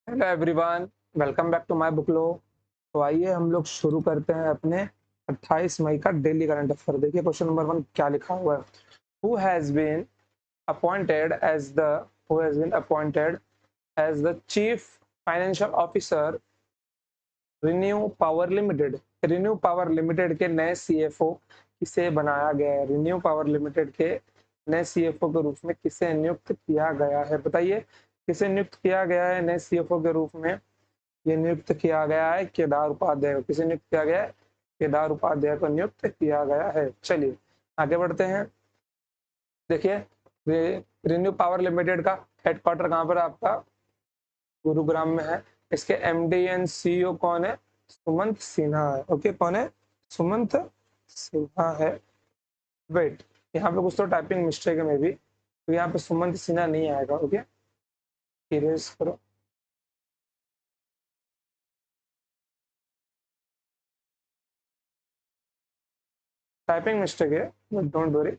Hello everyone, welcome back to my book लो। तो आइए हम लोग शुरू करते हैं अपने 28 मई का डेली करंट अफेयर। देखिए क्वेश्चन नंबर 1 क्या लिखा हुआ है। Who has been appointed as the who has been appointed as the chief financial officer ReNew Power Limited. ReNew Power Limited के नए सीएफओ किसे बनाया गया है? रिन्यू पावर लिमिटेड के नए सीएफओ के रूप में किसे नियुक्त किया गया है? बताइए किसे नियुक्त किया गया है नए सीएफओ के रूप में? ये नियुक्त किया गया है केदार उपाध्याय को। किसे नियुक्त किया गया है? केदार उपाध्याय को नियुक्त किया गया है। चलिए आगे बढ़ते हैं। देखिए रिन्यू पावर लिमिटेड का हेडक्वार्टर कहाँ पर है आपका? गुरुग्राम में है। इसके एमडी एंड सीईओ कौन है? सुमंत सिन्हा है। ओके, कौन है? सुमंत सिन्हा है। वेट, यहाँ पे कुछ तो टाइपिंग मिस्टेक है मे बी, तो यहाँ पे सुमंत सिन्हा नहीं आएगा। ओके, इरेज करो। टाइपिंग मिस्टेक है, बट डोंट वरी।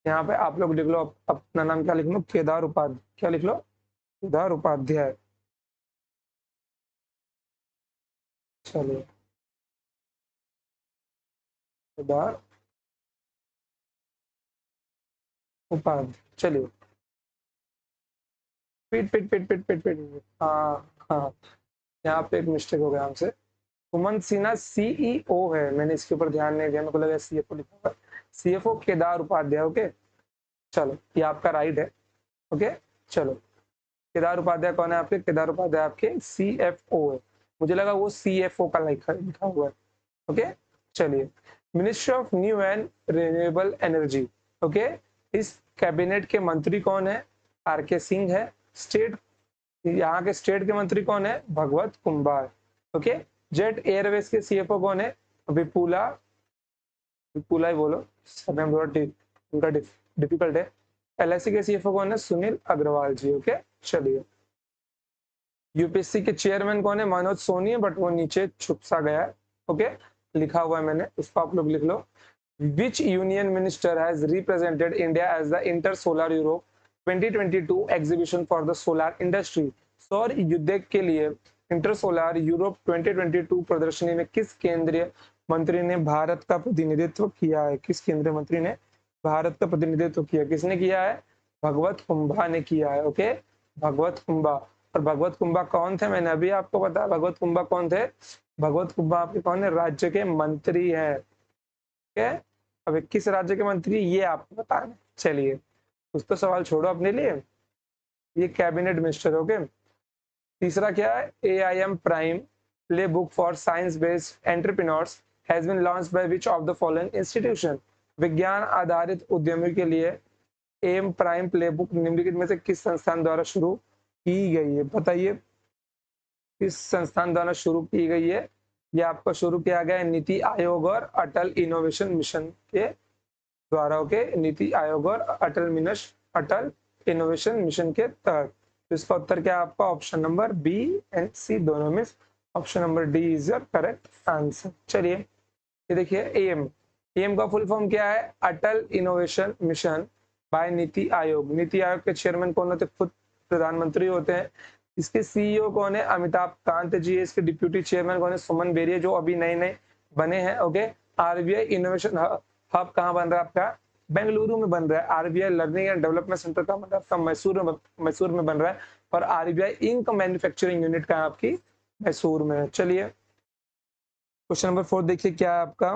यहाँ पे आप लोग लिख लो अपना नाम। क्या लिख लो? केदार उपाध्याय। क्या लिख लो? केदार उपाध्याय। चलिए, केदार उपाध्याय। चलिए, पीट पीट पीट पीट पीट पीट। हाँ हाँ, यहाँ पे एक मिस्टेक हो गया हमसे। सुमन सिन्हा सीईओ है, मैंने इसके ऊपर ध्यान नहीं दिया, मेरे को लगा सीएफओ लिखा हुआ। सीएफओ केदार उपाध्याय। ओके, चलो ये आपका राइट है। ओके, चलो केदार उपाध्याय कौन है आपके? केदार उपाध्याय आपके सीएफओ है। मुझे लगा वो सीएफओ का लिखा हुआ है। ओके, चलिए। Ministry of new and renewable energy. Okay, इस कैबिनेट के मंत्री कौन है? आर के सिंह है। स्टेट, यहाँ के स्टेट के मंत्री कौन है? भगवत कुंभार। ओके, जेट एयरवेज के सीएफओ कौन है? विपुला। विपुला ही बोलो, सब में थोड़ा उनका डिफिकल्ट है। एलआईसी के सीएफओ कौन है? सुनील अग्रवाल जी। ओके, चलिए। यूपीएससी के चेयरमैन कौन है? मनोज सोनी है, बट वो नीचे छुप सा गया है। ओके, लिखा हुआ है मैंने, उसको आप लोग लिख लो। Which union minister has represented India as the Inter-Solar Europe 2022 exhibition for the solar industry? सौर युद्धक के लिए इंटर सोलार यूरोप 2022 प्रदर्शनी में किस केंद्रीय मंत्री ने भारत का प्रतिनिधित्व किया है? किस केंद्रीय मंत्री ने भारत का प्रतिनिधित्व किया? किसने किया है? भगवत कुंभा ने किया है। ओके, भगवत कुंभा। और भगवत कुंभा कौन थे? मैंने अभी आपको बताया भगवत कुंभा कौन थे। भगवत कुंभा आपके कौन है? राज्य के मंत्री है। है। अब किस राज्य के मंत्री, ये आपको बताना है। चलिए, कुछ तो सवाल छोड़ो अपने लिए। ये कैबिनेट मिनिस्टर। ओके, तीसरा क्या है? AIM prime play book for science based entrepreneurs has been launched by which of the following institution. विज्ञान आधारित उद्यमी के लिए एम प्राइम प्ले बुक निम्नलिखित में से किस संस्थान द्वारा शुरू की गई है? बताइए किस संस्थान द्वारा शुरू की गई है? ये आपको शुरू किया गया है नीति आयोग और अटल इनोवेशन मिशन के द्वारा। ओके, नीति आयोग और अटल इनोवेशन मिशन के तहत। तो इसका उत्तर क्या है आपका? ऑप्शन नंबर बी एंड सी दोनों में option number D is your correct answer. चलिए, ये देखिए एम। एम का फुल फॉर्म क्या है? अटल innovation mission bye NITI Aayog. NITI Aayog के चेयरमैन कौन होते? खुद प्रधानमंत्री होते हैं। इसके सीईओ कौन है? अमिताभ कांत जी है। इसके डिप्यूटी चेयरमैन कौन है? सुमन बेरिया, जो अभी नए नए बने हैं। ओके, आरबीआई इनोवेशन हब कहाँ बन रहा है आपका? बेंगलुरु में बन रहा है। RBI learning and development centre का मतलब आपका मैसूर में बन रहा है। और आरबीआई इंक मैन्युफैक्चरिंग यूनिट का आपकी मैसूर में है। चलिए, क्वेश्चन नंबर 4 देखिए क्या है आपका।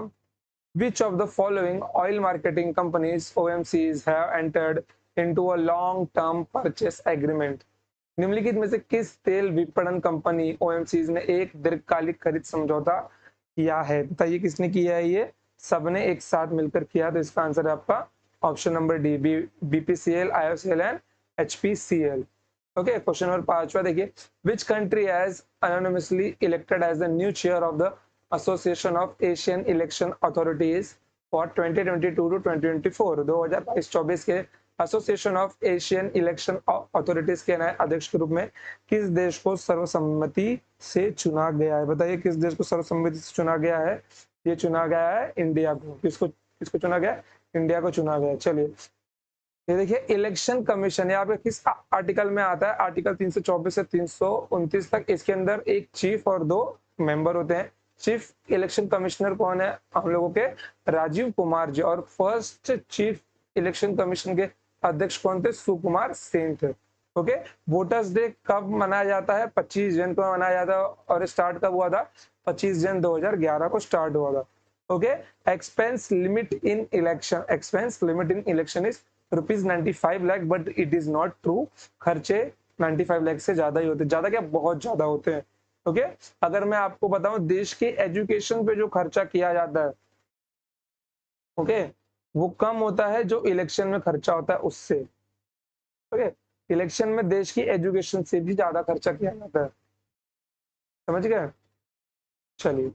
Which of the following oil marketing companies OMCs have entered into a long-term purchase agreement? निम्नलिखित में से किस तेल विपणन कंपनी OMCs ने एक दीर्घकालिक खरीद समझौता किया है? बताइए किसने किया है? ये सबने एक साथ मिलकर किया। तो इसका आंसर है आपका option number D, BPCL, IOCL and HPCL। Okay, question number 5 देखिए। Which country has anonymously elected as the new chair of the Association of Asian Election Authorities for 2022 to 2024? 2022-24 के association of Asian election authorities के नए अध्यक्ष के रूप में किस देश को सर्वसम्मति से चुना गया है? बताइए किस देश को सर्वसम्मति से चुना गया है? ये चुना गया है इंडिया को। किसको किसको चुना गया? इंडिया को चुना गया। चलिए, ये देखिए इलेक्शन कमीशन, यहाँ पे किस आर्टिकल में आता है, आर्टिकल 324 से 329 तक। इसके अंदर एक चीफ और 2 मेंबर होते हैं। चीफ इलेक्शन कमिश्नर कौन है, हम लोगों के राजीव कुमार जी, और फर्स्ट चीफ इलेक्शन कमीशन के अध्यक्ष कौन थे, सुकुमार सेन थे। ओके, वोटर्स डे कब मनाया जाता है, 25 जन को मनाया जाता है, और स्टार्ट कब हुआ था, 25 जन 2011 को स्टार्ट हुआ था। Okay, expense limit in election, expense limit in election is ₹95 lakh, but it is not true. खर्चे 95 लाख से ज्यादा ही होते हैं, ज्यादा क्या, बहुत ज्यादा होते हैं। ओके, अगर मैं आपको बताऊं देश के एजुकेशन पे जो खर्चा किया जाता है, ओके, वो कम होता है जो इलेक्शन में खर्चा होता है उससे। ओके, इलेक्शन में देश की एजुकेशन से भी ज्यादा खर्चा किया जाता है, समझ गए। चलिए,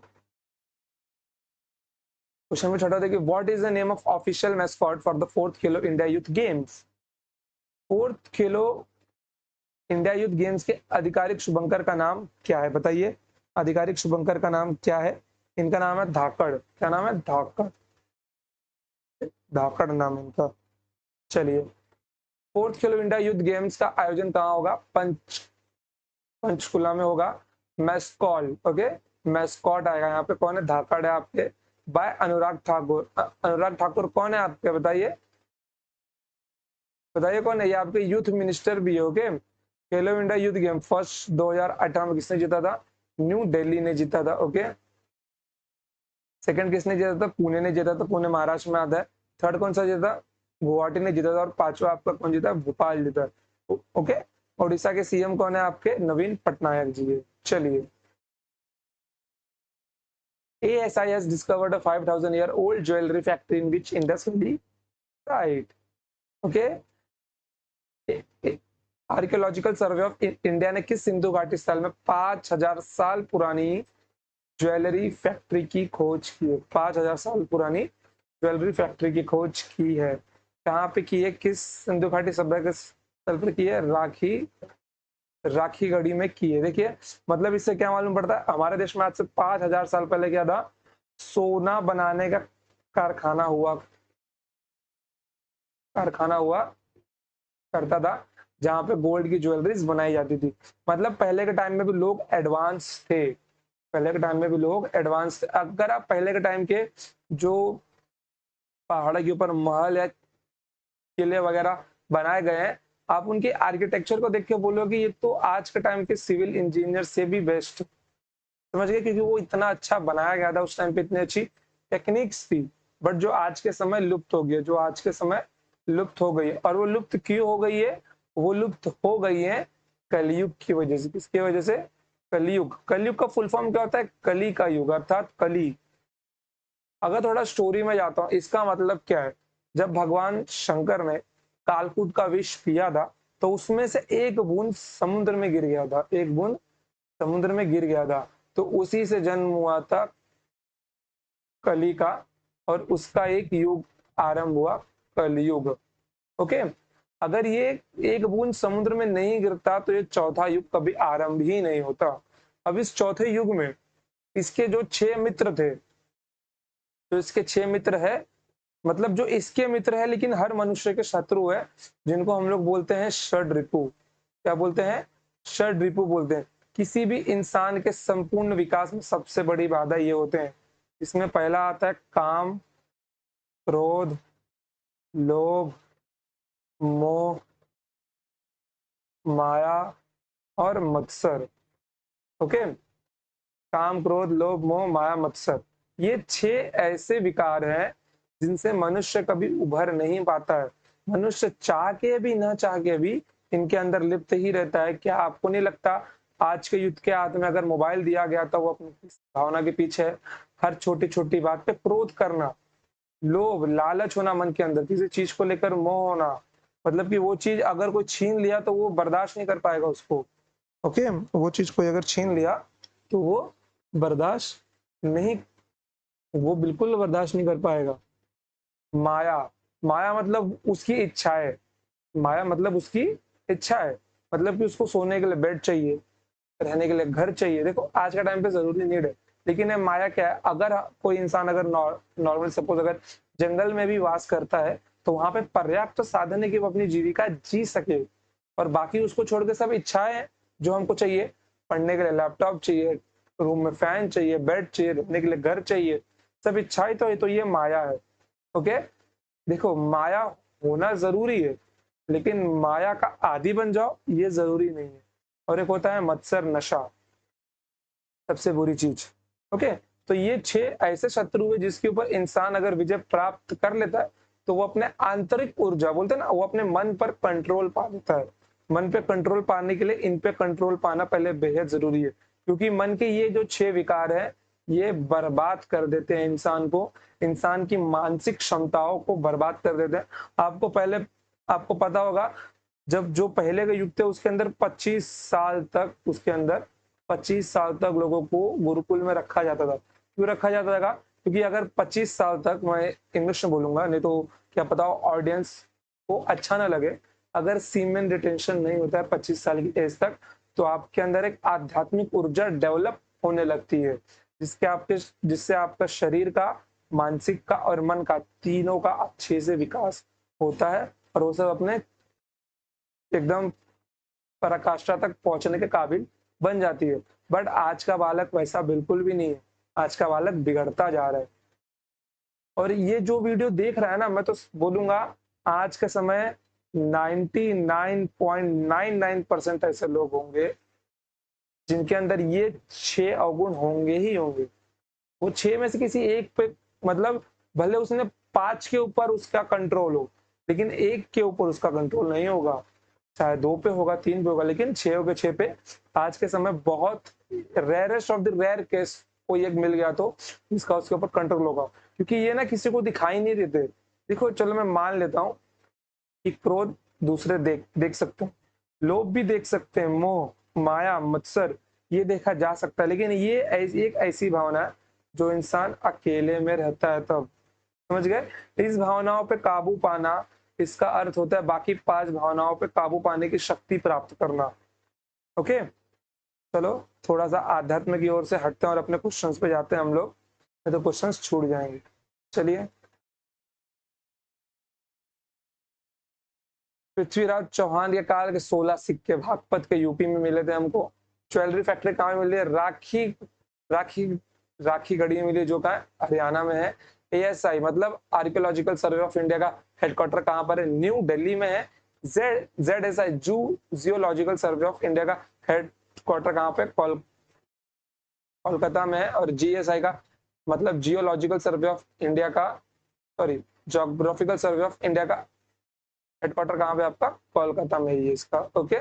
क्वेश्चन में छोटा देखिए, what is the name of official mascot for the 4th Khelo India youth games. 4th Khelo India youth games के आधिकारिक शुभंकर का नाम क्या है, बताइए। आधिकारिक शुभंकर का नाम क्या है, इनका नाम है धाकड़। क्या नाम है, धाकड़, धाकड़ नाम है इनका। चलिए, 4th खेलो इंडिया यूथ गेम्स का आयोजन कहाँ होगा, पंचकुला में होगा। मैस्कॉट, ओके, मैस्कॉट आएगा यहाँ पे, कौन है, धाकड़ है आपके, बाय अनुराग ठाकुर। अनुराग ठाकुर कौन है आपके, बताइए, बताइए कौन है, ये आपके यूथ मिनिस्टर भी है। ओके, खेलो इंडिया यूथ गेम फर्स्ट 2018 में किसने जीता था, न्यू दिल्ली ने जीता था। ओके, सेकंड किसने जीता था, पुणे ने जीता था, पुणे महाराष्ट्र में आता है। थर्ड कौन सा जीता, गुवाहाटी ने जीता था, और पांचवा आपका कौन जीता, भोपाल जीता। ओके, उड़ीसा के सीएम कौन है आपके, नवीन पटनायक जी है। चलिए, ASI has discovered a 5,000-year-old jewelry factory in which Indus Valley, right? Okay, archaeological survey of India ने किस सिंधु घाटी स्थल में 5,000 साल पुरानी ज्वेलरी फैक्ट्री की खोज की है, 5,000 साल पुरानी ज्वेलरी फैक्ट्री की खोज की है, कहाँ पे की है, किस सिंधु घाटी सभ्यता के स्थल पर की है, राखी गढ़ी में की है। देखिए, मतलब इससे क्या मालूम पड़ता है, हमारे देश में आज से 5,000 साल पहले क्या था, सोना बनाने का कारखाना हुआ करता था, जहां पे गोल्ड की ज्वेलरीज बनाई जाती थी। मतलब पहले के टाइम में भी लोग एडवांस थे, पहले के टाइम में भी लोग एडवांस थे। अगर आप पहले के टाइम के जो पहाड़ के ऊपर महल या किले वगैरह बनाए गए हैं, आप उनके आर्किटेक्चर को देख के बोलोगे ये तो आज के टाइम के सिविल इंजीनियर से भी बेस्ट, समझ गए, क्योंकि वो इतना अच्छा बनाया गया था, उस टाइम पे इतनी अच्छी टेक्निक्स थी। बट जो आज के समय लुप्त हो गई है, जो आज के समय लुप्त हो गई है, और वो लुप्त क्यों हो गई है, वो लुप्त हो गई है कलयुग की वजह से। किसकी वजह से, कलयुग। कलयुग का फुल फॉर्म क्या होता है, कली का युग, अर्थात कली। अगर थोड़ा स्टोरी में जाता हूँ, इसका मतलब क्या है, जब भगवान शंकर ने कालकूट का विष पिया था, तो उसमें से एक बूंद समुद्र में गिर गया था, एक बूंद समुद्र में गिर गया था, तो उसी से जन्म हुआ था कली का, और उसका एक युग आरंभ हुआ, कलयुग। ओके, अगर ये एक बूंद समुद्र में नहीं गिरता तो ये चौथा युग कभी आरंभ ही नहीं होता। अब इस चौथे युग में इसके जो 6 मित्र थे, तो इसके 6 मित्र है, मतलब जो इसके मित्र है लेकिन हर मनुष्य के शत्रु है, जिनको हम लोग बोलते हैं षड रिपु। क्या बोलते हैं, षड रिपु बोलते हैं। किसी भी इंसान के संपूर्ण विकास में सबसे बड़ी बाधा ये होते हैं। इसमें पहला आता है काम, क्रोध, लोभ, मोह, माया और मत्सर। ओके, काम, क्रोध, लोभ, मोह, माया, मत्सर, ये 6 ऐसे विकार हैं जिनसे मनुष्य कभी उभर नहीं पाता है। मनुष्य चाह के भी ना चाह के भी इनके अंदर लिप्त ही रहता है। क्या आपको नहीं लगता आज के युद्ध के हाथ में अगर मोबाइल दिया गया तो वो अपनी भावना के पीछे है। हर छोटी छोटी बात पे क्रोध करना, लोभ, लालच होना मन के अंदर, किसी चीज को लेकर मोह होना, मतलब कि वो चीज अगर कोई छीन लिया तो वो बर्दाश्त नहीं कर पाएगा उसको। ओके, वो चीज कोई अगर छीन लिया तो वो बर्दाश्त नहीं, वो बिल्कुल बर्दाश्त नहीं कर पाएगा। माया, माया मतलब उसकी इच्छा है, माया मतलब उसकी इच्छा है, मतलब कि उसको सोने के लिए बेड चाहिए, रहने के लिए घर चाहिए। देखो आज का टाइम पे जरूरी नीड है, लेकिन ये माया क्या है, अगर कोई इंसान अगर नॉर्मल सपोज अगर जंगल में भी वास करता है तो वहां पे पर्याप्त तो साधन है कि वो अपनी जीविका जी सके, और बाकी उसको छोड़ के सब इच्छाएं जो हमको चाहिए, पढ़ने के लिए लैपटॉप चाहिए, रूम में फैन चाहिए, बेड चाहिए, रहने के लिए घर चाहिए, सब इच्छाएं तो है, तो ये माया है। ओके, देखो माया होना जरूरी है, लेकिन माया का आदी बन जाओ ये जरूरी नहीं है। और एक होता है मत्सर, नशा, सबसे बुरी चीज। ओके, तो ये 6 ऐसे शत्रु है जिसके ऊपर इंसान अगर विजय प्राप्त कर लेता है तो वो अपने आंतरिक ऊर्जा, बोलते हैं ना, वो अपने मन पर कंट्रोल पा लेता है। मन पे कंट्रोल पाने के लिए इन पे कंट्रोल पाना पहले बेहद जरूरी है, क्योंकि मन के ये जो 6 विकार है ये बर्बाद कर देते हैं इंसान को, इंसान की मानसिक क्षमताओं को बर्बाद कर देते हैं। आपको पहले, आपको पता होगा, जब जो पहले के युग थे उसके अंदर 25 साल तक, उसके अंदर 25 साल तक लोगों को गुरुकुल में रखा जाता था। क्यों रखा जाता था? क्योंकि अगर 25 साल तक, मैं इंग्लिश में बोलूंगा नहीं तो क्या पता ऑडियंस को अच्छा ना लगे, अगर सीमेन रिटेंशन नहीं होता है 25 साल की एज तक, तो आपके अंदर एक आध्यात्मिक ऊर्जा डेवलप होने लगती है, जिससे आपका शरीर का, मानसिक का और मन का, तीनों का अच्छे से विकास होता है, और वो सब अपने एकदम पराकाष्ठा तक पहुंचने के काबिल बन जाती है। बट आज का बालक वैसा बिल्कुल भी नहीं है, आज का बालक बिगड़ता जा रहा है। और ये जो वीडियो देख रहा है ना, मैं तो बोलूंगा आज के समय 99.99% ऐसे लोग होंगे जिनके अंदर ये 6 अवगुण होंगे ही होंगे। वो 6 में से किसी एक पे, मतलब भले उसने 5 के ऊपर उसका कंट्रोल हो, लेकिन एक के ऊपर उसका कंट्रोल नहीं होगा, चाहे 2 पे होगा, 3 पे होगा, लेकिन 6 के 6 पे आज के समय बहुत rarest of the rare case कोई एक मिल गया तो इसका उसके ऊपर कंट्रोल होगा, क्योंकि ये ना किसी को दिखाई नहीं देते। देखो चलो मैं मान लेता हूँ कि क्रोध दूसरे देख देख सकते हैं, लोभ भी देख सकते हैं, मोह, माया, मत्सर, ये देखा जा सकता है, लेकिन ये एक ऐसी भावना है जो इंसान अकेले में रहता है तब, समझ गए? इस भावनाओं पे काबू पाना, इसका अर्थ होता है बाकी 5 भावनाओं पे काबू पाने की शक्ति प्राप्त करना। ओके, चलो थोड़ा सा आध्यात्म की ओर से हटते हैं और अपने क्वेश्चंस पे जाते हैं हम लोग, नहीं तो क्वेश्चंस छूट जाएंगे। चलिए, पृथ्वीराज चौहान के काल के 16 सिक्के बागपत के यूपी में मिले थे हमको। ज्वेलरी फैक्ट्री कहाँ मिली है? राखी राखी राखी गढ़ी में मिली है, जो कहा हरियाणा में है। एएसआई मतलब आर्कियोलॉजिकल सर्वे ऑफ इंडिया का हेडक्वार्टर कहाँ पर है? न्यू दिल्ली में है। जेडएसआई जू जियोलॉजिकल सर्वे ऑफ इंडिया का हेडक्वार्टर कहाँ पे? कोलकाता में है। और जीएसआई का मतलब जियोलॉजिकल सर्वे ऑफ इंडिया का, sorry, geographical survey of India का हेडक्वार्टर कहाँ पे आपका? कोलकाता में ही है इसका। ओके,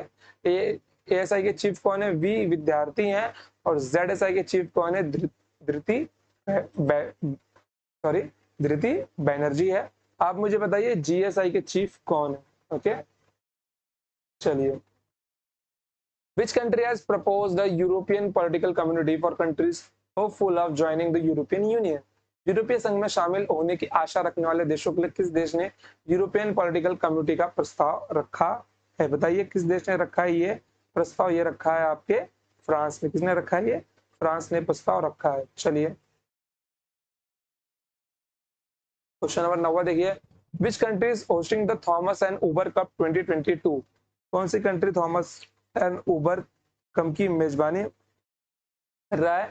एएसआई के चीफ कौन है? वी विद्यार्थी हैं। और जेडएसआई के चीफ कौन है? धृति, सॉरी, धृति बैनर्जी है। आप मुझे बताइए जीएसआई के चीफ कौन है? ओके, चलिए, which country has proposed the European political community for countries hopeful of joining the European Union? यूरोपीय संघ में शामिल होने की आशा रखने वाले देशों के लिए किस देश ने यूरोपियन पॉलिटिकल कम्युनिटी का प्रस्ताव रखा है? बताइए किस देश ने रखा है ये प्रस्ताव? ये रखा है आपके फ्रांस ने। किसने रखा है? ये फ्रांस ने प्रस्ताव रखा है। चलिए, क्वेश्चन नंबर 9 देखिए, which country is hosting the Thomas and Uber cup 2022? कौन सी country Thomas and Uber cup की मेजबानी कर रहा है?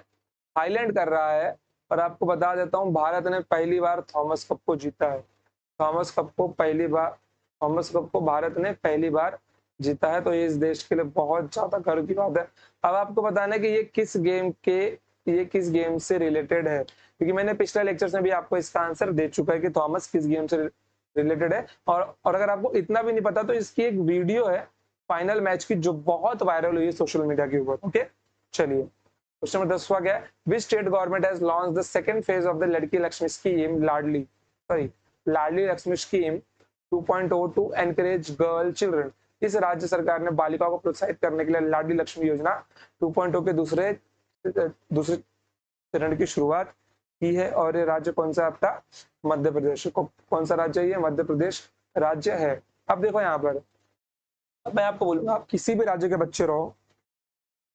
थाईलैंड कर रहा है। और आपको बता देता हूँ भारत ने पहली बार थॉमस कप को जीता है। थॉमस कप को भारत ने पहली बार जीता है, तो ये इस देश के लिए बहुत ज्यादा गर्व की बात है। अब आपको बताना है कि ये किस गेम से रिलेटेड है, क्योंकि मैंने पिछले लेक्चर्स में भी आपको इसका आंसर दे चुका है कि थॉमस किस गेम से रिलेटेड है। और अगर आपको इतना भी नहीं पता तो इसकी एक वीडियो है फाइनल मैच की जो बहुत वायरल हुई है सोशल मीडिया के ऊपर। ओके, चलिए, क्वेश्चन नंबर 10 क्या है? Which state government has launch the second phase of the Ladki Lakshmi scheme Ladli Lakshmi scheme 2.0 to encourage girl children? इस राज्य सरकार ने बालिकाओं को प्रोत्साहित करने के लिए लाडली लक्ष्मी योजना 2.0 के दूसरे चरण की शुरुआत की है। और ये राज्य कौन सा आपका? मध्य प्रदेश। कौन सा राज्य है ये? मध्य प्रदेश राज्य है। अब देखो यहाँ पर, अब मैं आपको बोलूंगा, आप किसी भी राज्य के बच्चे रहो,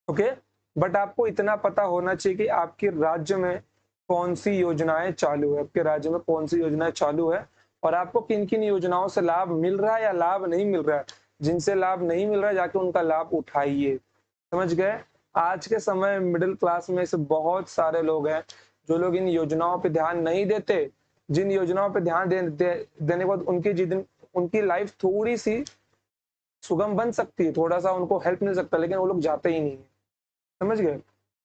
ओके, बट आपको इतना पता होना चाहिए कि आपके राज्य में कौन सी योजनाएं चालू है, आपके राज्य में कौन सी योजनाएं चालू है, और आपको किन किन योजनाओं से लाभ मिल रहा है या लाभ नहीं मिल रहा है। जिनसे लाभ नहीं मिल रहा है जाके उनका लाभ उठाइए, समझ गए। आज के समय मिडिल क्लास में से बहुत सारे लोग हैं जो लोग इन योजनाओं पे ध्यान नहीं देते। जिन योजनाओं पे ध्यान देने के बाद उनकी लाइफ थोड़ी सी सुगम बन सकती है, थोड़ा सा उनको हेल्प मिल सकता है, लेकिन वो लोग जाते ही नहीं है, समझ गए।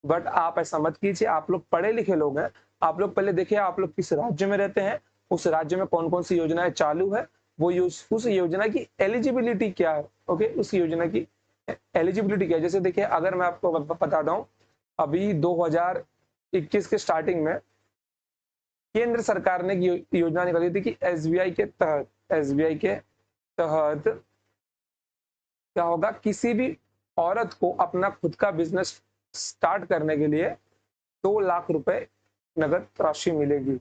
बट आप ऐसा मत कीजिए, आप लोग पढ़े लिखे लोग हैं, आप लोग पहले देखिए आप लोग किस राज्य में रहते हैं, उस राज्य में कौन कौन सी योजनाएं चालू है, उस योजना की एलिजिबिलिटी क्या है। ओके, उस योजना की एलिजिबिलिटी क्या है। जैसे देखिए अगर मैं आपको बताता हूँ, अभी 2021 के स्टार्टिंग में केंद्र सरकार ने योजना निकाली थी कि एसबीआई के तहत क्या होगा, किसी भी औरत को अपना खुद का बिजनेस स्टार्ट करने के लिए 2 लाख रुपए नगद राशि मिलेगी।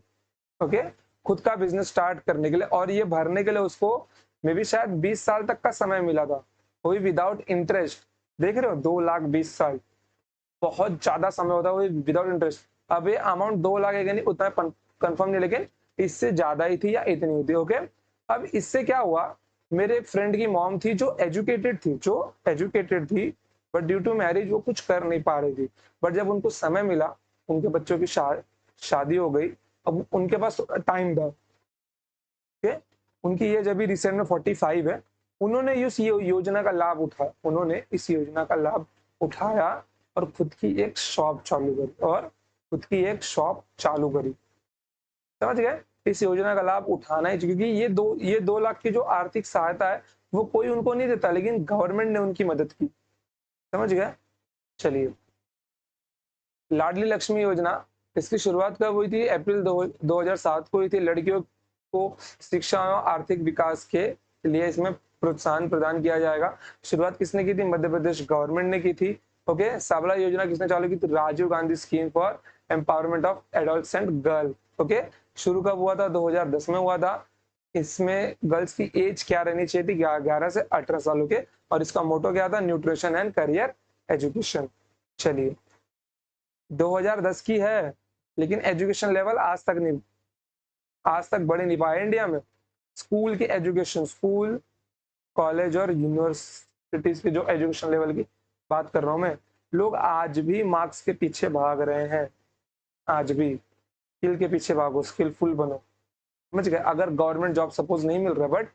ओके, खुद का बिजनेस स्टार्ट करने के लिए, और ये भरने के लिए उसको मे भी शायद 20 साल तक का समय मिला था, वो भी विदाउट इंटरेस्ट। देख रहे हो, 2 लाख 20 साल, बहुत ज्यादा समय होता है, वो विदाउट इंटरेस्ट। अब ये अमाउंट 2 लाख है नहीं, उतना कंफर्म नहीं, लेकिन इससे ज्यादा ही थी या इतनी ही थी। ओके, अब इससे क्या हुआ, मेरे फ्रेंड की मॉम थी जो एजुकेटेड थी, बट ड्यू टू मैरिज वो कुछ कर नहीं पा रही थी। बट जब उनको समय मिला, उनके बच्चों की शादी हो गई, अब उनके पास टाइम था। ओके, उनकी एज अभी रिसेंट में 45 है। उन्होंने इस योजना का लाभ उठाया और खुद की एक शॉप चालू करी समझ गए। इस योजना का लाभ उठाना ही चाहिए, क्योंकि ये 2 लाख की जो आर्थिक सहायता है वो कोई उनको नहीं देता, लेकिन गवर्नमेंट ने उनकी मदद की, समझ गए। चलिए, लाडली लक्ष्मी योजना, इसकी शुरुआत कब हुई थी, अप्रैल 2007 को हुई थी। लड़कियों को शिक्षा और आर्थिक विकास के लिए इसमें प्रोत्साहन प्रदान किया जाएगा। शुरुआत किसने की थी, मध्य प्रदेश गवर्नमेंट ने की थी। ओके, सबला योजना किसने चालू की थी, Rajiv Gandhi scheme for empowerment of adolescent girl. Okay, शुरू कब हुआ था, 2010 में हुआ था। इसमें गर्ल्स की एज क्या रहनी चाहिए थी, 11 से 18 सालों के, और इसका मोटो क्या था, न्यूट्रिशन एंड करियर एजुकेशन। चलिए, 2010 की है, लेकिन एजुकेशन लेवल आज तक बढ़ नहीं पाया इंडिया में। स्कूल की एजुकेशन, स्कूल कॉलेज और यूनिवर्सिटीज की जो एजुकेशन लेवल की बात कर रहा हूं मैं, लोग आज भी मार्क्स के पीछे भाग रहे हैं। आज भी स्किल के पीछे भागो, स्किलफुल बनो, समझ गए। अगर गवर्नमेंट जॉब सपोज नहीं मिल रहा, but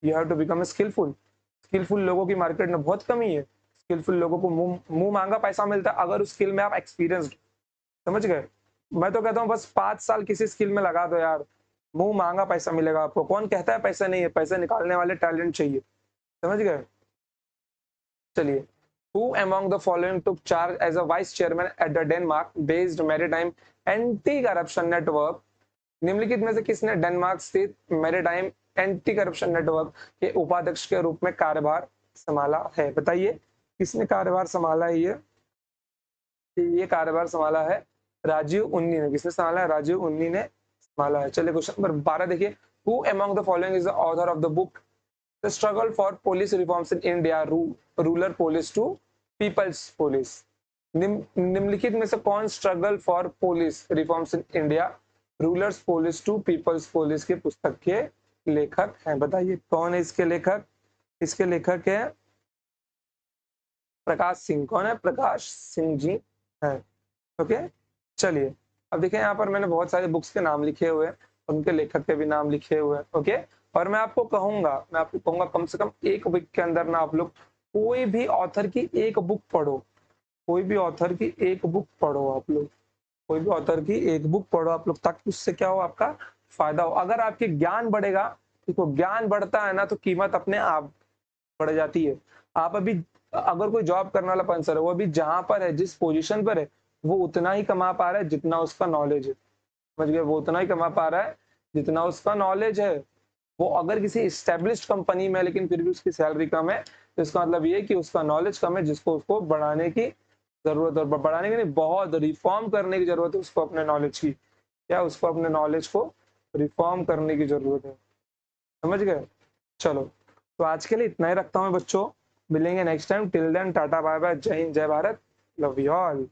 you have to become skillful लोगों की मार्केट में बहुत कमी है। स्किलफुल लोगों को मुंह मांगा पैसा मिलता है अगर उस स्किल में आप एक्सपीरियंस्ड, समझ गए। मैं तो कहता हूँ बस 5 साल किसी स्किल में लगा दो यार, मुंह मांगा पैसा मिलेगा आपको। कौन कहता है पैसा नहीं है, पैसे निकालने वाले टैलेंट चाहिए, समझ गए। चलिए, who among the following took charge as a vice chairman at the Denmark based maritime anti corruption network। निम्नलिखित में से किसने डेनमार्क स्थित मैरीटाइम एंटी करप्शन नेटवर्क के उपाध्यक्ष के रूप में कार्यभार संभाला है, बताइए किसने कार्यभार संभाला है। ये कार्यभार संभाला है राजीव उन्नी ने। किसने संभाला है, राजीव उन्नी ने संभाला है। चलिए, क्वेश्चन नंबर 12 देखिए, who among the following is the author of the book the struggle for police reforms in India, rural police to people's police. निम्नलिखित में से कौन struggle for police reforms in India, rulers police to people's police के पुस्तक के लेखक हैं, बताइए कौन है इसके लेखक। इसके लेखक है प्रकाश सिंह। कौन है, प्रकाश सिंह जी है। ओके, चलिए, अब देखिए यहाँ पर मैंने बहुत सारे बुक्स के नाम लिखे हुए हैं, उनके लेखक के भी नाम लिखे हुए हैं। ओके, और मैं आपको कहूंगा कम से कम एक वीक के अंदर ना आप लोग कोई भी ऑथर की एक बुक पढ़ो, आप लोग कोई भी ऑथर की एक बुक पढ़ो आप लोग, ताकि उससे क्या हो, आपका फायदा हो। अगर आपके ज्ञान बढ़ेगा, देखो ज्ञान बढ़ता है ना तो कीमत अपने आप बढ़ जाती है। आप अभी अगर कोई जॉब करने वाला पर्सन है, वो अभी जहां पर है, जिस पोजीशन पर है, वो उतना ही कमा पा रहा है जितना उसका नॉलेज है, समझ गए। वो उतना ही कमा पा रहा है जितना उसका नॉलेज है। वो अगर किसी इस्टेब्लिश्ड कंपनी में, लेकिन फिर भी उसकी सैलरी कम है, तो इसका मतलब ये कि उसका नॉलेज कम है, जिसको उसको बढ़ाने की जरूरत है। बढ़ाने की नहीं, बहुत रिफॉर्म करने की जरूरत है उसको अपने नॉलेज की, या उसको अपने नॉलेज को रिफॉर्म करने की जरूरत है, समझ गए। चलो, तो आज के लिए इतना ही रखता हूँ बच्चों, मिलेंगे next time. Till then tata bye bye, जय हिंद जय भारत, लव यू ऑल।